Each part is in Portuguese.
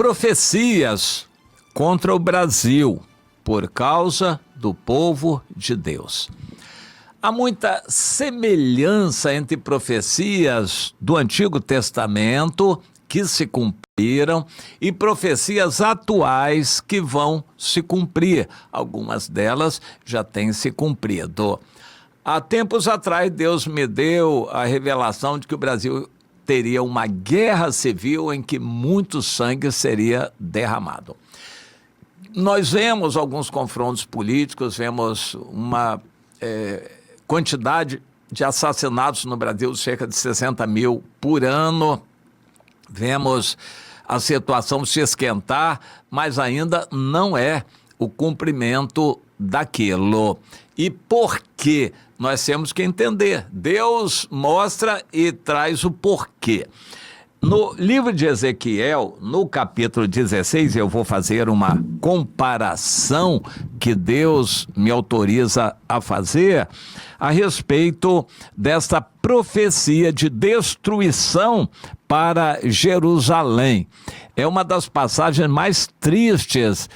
profecias contra o Brasil por causa do povo de Deus. Há muita semelhança entre profecias do Antigo Testamento que se cumpriram e profecias atuais que vão se cumprir. Algumas delas já têm se cumprido. Há tempos atrás, Deus me deu a revelação de que o Brasil teria uma guerra civil em que muito sangue seria derramado. Nós vemos alguns confrontos políticos, vemos uma quantidade de assassinatos no Brasil, cerca de 60 mil por ano. Vemos a situação se esquentar, mas ainda não é o cumprimento daquilo. E por quê? Nós temos que entender. Deus mostra e traz o porquê. No livro de Ezequiel, no capítulo 16, eu vou fazer uma comparação que Deus me autoriza a fazer a respeito desta profecia de destruição para Jerusalém. É uma das passagens mais tristes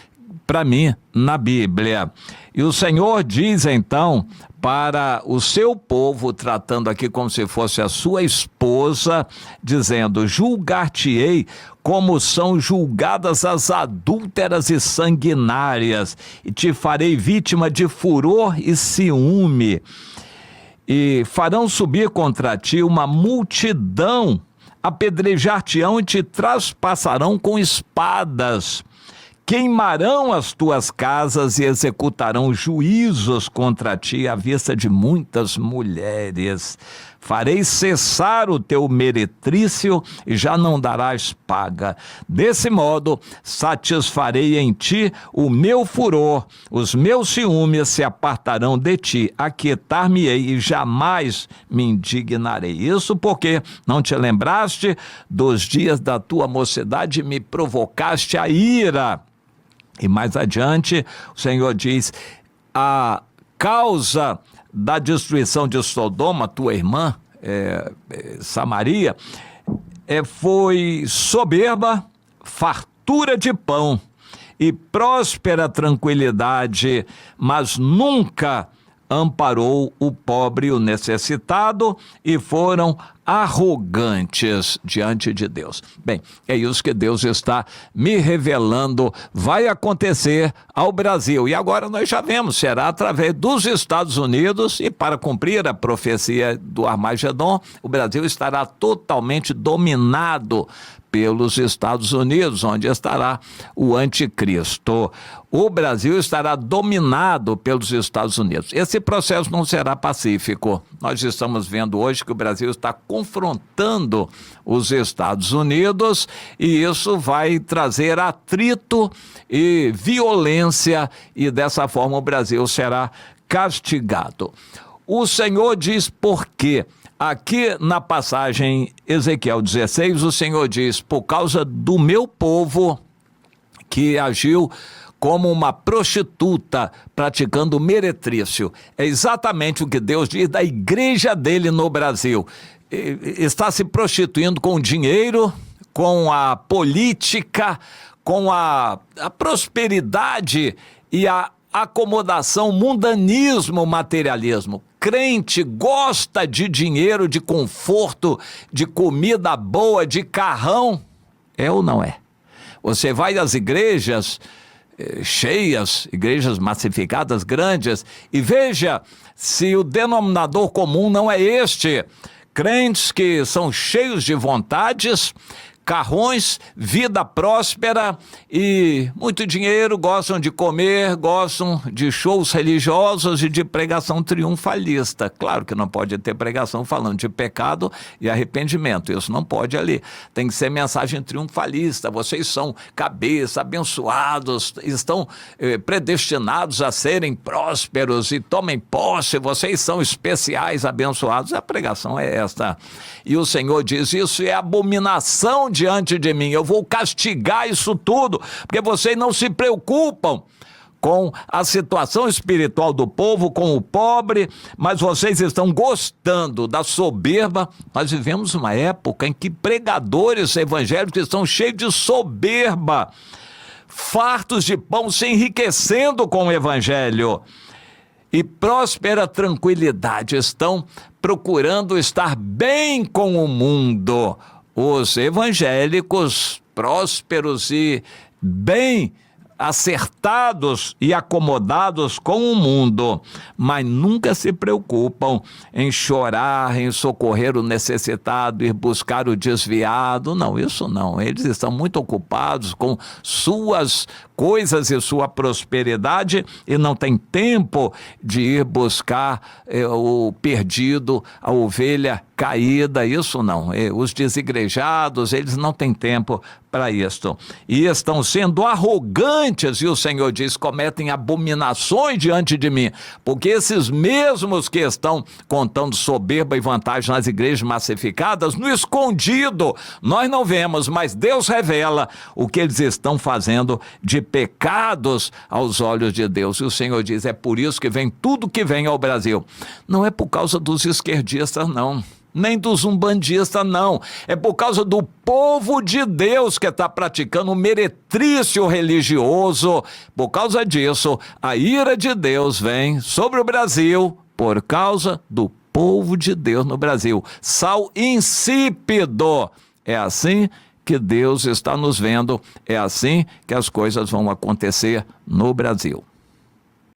para mim na Bíblia. E o Senhor diz então para o seu povo, tratando aqui como se fosse a sua esposa, dizendo: julgar-te-ei como são julgadas as adúlteras e sanguinárias, e te farei vítima de furor e ciúme, e farão subir contra ti uma multidão, apedrejar-te-ão e te traspassarão com espadas. Queimarão as tuas casas e executarão juízos contra ti à vista de muitas mulheres. Farei cessar o teu meretrício e já não darás paga. Desse modo, satisfarei em ti o meu furor, os meus ciúmes se apartarão de ti, aquietar-me-ei e jamais me indignarei. Isso porque não te lembraste dos dias da tua mocidade e me provocaste a ira. E mais adiante, o Senhor diz: a causa da destruição de Sodoma, tua irmã, Samaria, foi soberba, fartura de pão e próspera tranquilidade, mas nunca amparou o pobre e o necessitado, e foram arrogantes diante de Deus. Bem, é isso que Deus está me revelando vai acontecer ao Brasil. E agora nós já vemos, será através dos Estados Unidos, e para cumprir a profecia do Armagedon, o Brasil estará totalmente dominado pelos Estados Unidos, onde estará o anticristo. O Brasil estará dominado pelos Estados Unidos. Esse processo não será pacífico. Nós estamos vendo hoje que o Brasil está confrontando os Estados Unidos, e isso vai trazer atrito e violência, e dessa forma o Brasil será castigado. O Senhor diz por quê. Aqui na passagem Ezequiel 16, o Senhor diz: por causa do meu povo que agiu como uma prostituta praticando meretrício. É exatamente o que Deus diz da igreja dele no Brasil. Está se prostituindo com dinheiro, com a política, com a prosperidade e a acomodação, mundanismo, materialismo. Crente gosta de dinheiro, de conforto, de comida boa, de carrão. É ou não é? Você vai às igrejas cheias, igrejas massificadas, grandes, e veja se o denominador comum não é este. Crentes que são cheios de vontades, carrões, vida próspera e muito dinheiro, gostam de comer, gostam de shows religiosos e de pregação triunfalista. Claro que não pode ter pregação falando de pecado e arrependimento, isso não pode ali. Tem que ser mensagem triunfalista: vocês são cabeça, abençoados, estão predestinados a serem prósperos e tomem posse, vocês são especiais, abençoados. A pregação é esta. E o Senhor diz: isso é abominação diante de mim, eu vou castigar isso tudo, porque vocês não se preocupam com a situação espiritual do povo, com o pobre, mas vocês estão gostando da soberba. Nós vivemos uma época em que pregadores evangélicos estão cheios de soberba, fartos de pão, se enriquecendo com o evangelho. E próspera tranquilidade, estão procurando estar bem com o mundo. Os evangélicos prósperos e bem acertados e acomodados com o mundo, mas nunca se preocupam em chorar, em socorrer o necessitado, ir buscar o desviado. Não, isso não. Eles estão muito ocupados com suas coisas e sua prosperidade e não tem tempo de ir buscar o perdido, a ovelha caída. Isso não. Os desigrejados, eles não têm tempo para isto. E estão sendo arrogantes, e o Senhor diz, cometem abominações diante de mim, porque esses mesmos que estão contando soberba e vantagem nas igrejas massificadas, no escondido, nós não vemos, mas Deus revela o que eles estão fazendo de pecados aos olhos de Deus. E o Senhor diz, é por isso que vem tudo que vem ao Brasil. Não é por causa dos esquerdistas, não. Nem dos umbandistas, não. É por causa do povo de Deus que está praticando um meretrício religioso. Por causa disso, a ira de Deus vem sobre o Brasil por causa do povo de Deus no Brasil. Sal insípido. É assim que Deus está nos vendo. É assim que as coisas vão acontecer no Brasil.